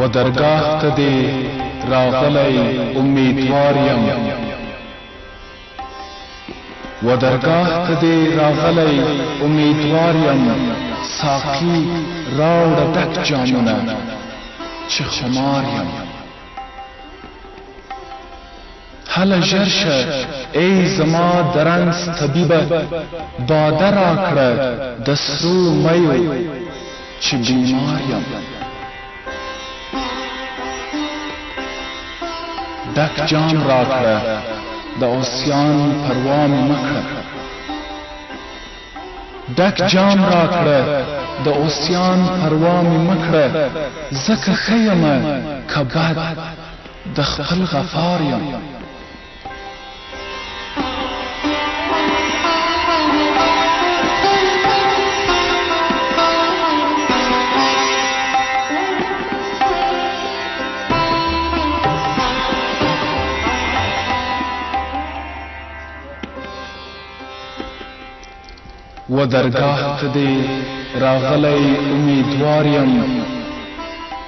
و درگاه ته دې راغلی امیدوار یم و درگاه ته دې راغلی امیدوار یم ساقي راوړه ډک جامونه چې خمار یم هله ژر شه ای زما د رنځ طبیبه باده راکړه د سرو میو چې بیمار یم ډک جام راکړه د اوسیان پروا مې مه کړه ډک جام راکړه د اوسیان پروا مې مه کړه ځکه ښه یمه که بد د خپل غفار یم و درگاه ته دې راغلی امیدوار یم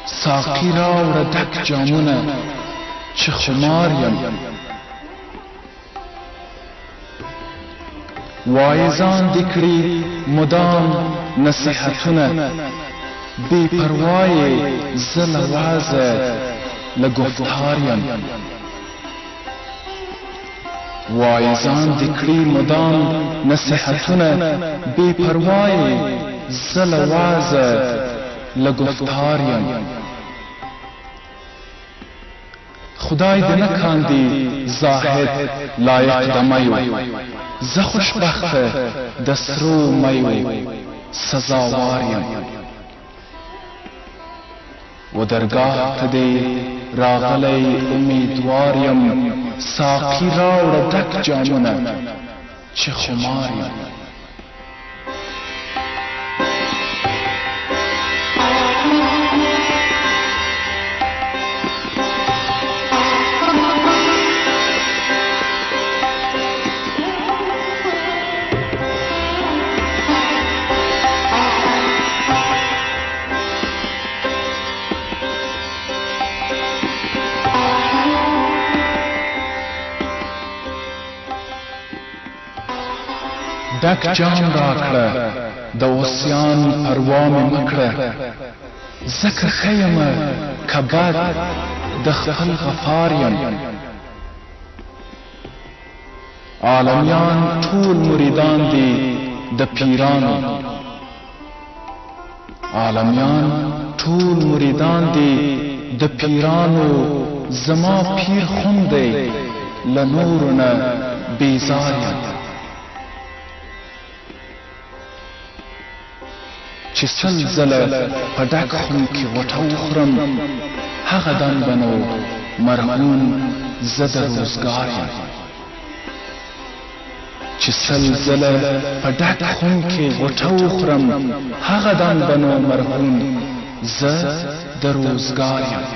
ساقي راوړه ډک جامونه چې خمار یم واعظان دې کړي مدام نصیحتونه بې پروایې زه له وعظه له گفتار یم واعظان دې کړي مدام نصیحتونه بې پروایې زه له وعظه له گفتار یم خدای دې نه کاندي زاهد لایق د میو زه خوشبخته د سرو میو سزاوار یم و درگاه ته دې راغلی امیدوار یم ساقي راوړه ډک جامونه چې خمار یم ډک جام راکړه د اوسیان پروا مې مه کړه ځکه ښه یمه که بد د خپل غفار یم عالمیان ټول مریدان دي د پیرانو عالمیان ټول مریدان دي د پیرانو زما پیر خون دی له نورو نه بیزار یم چې سل ځله په ډک خون کې غوټه وخورم هغه دم به نو مرهون زه د روزګار یم چې سل ځله په ډک خون کې غوټه وخورم هغه دم به نو مرهون زه د روزګار یم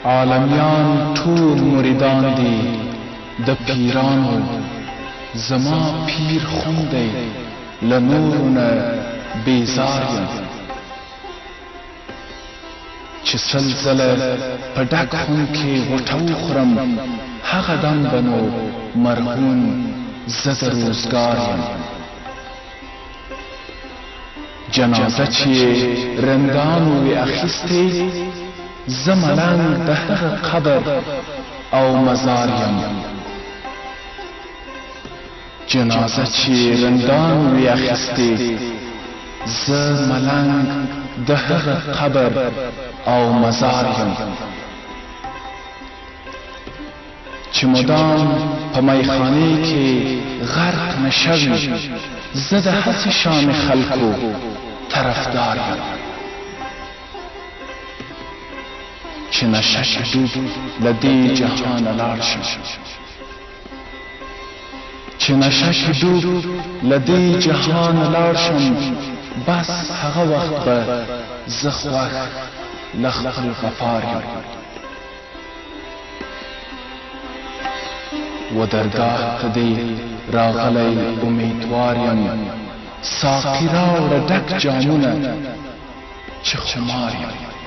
عالمیان ټول مریدان دي د پیرانو زما پیر خون دی له نورو نه بیزار یم چې سل ځله په ډک خون کې غوټه وخورم هغه دم به نو مرهون زه د روزګار یم جنازه چې رندانو وي اخیستې زه ملنګ د هغه قبر او مزار یم جنازه چې رندان وي اخیستې زه ملنګ د هغه قبر او مزار یم چې مدام په میخانې کې غرق نشوي زه د هسې شان خلکو طرفدار یم چې چې نشه کې ډوب له دې جهانه لاړ شم چې نشه کې ډوب له دې جهانه لاړ شم بس هغه وخت به زه خوښ له خپل غفار یم و درگاه ته دې راغلی امیدوار یم ساقي راوړه ډک جامونه چې خمار یم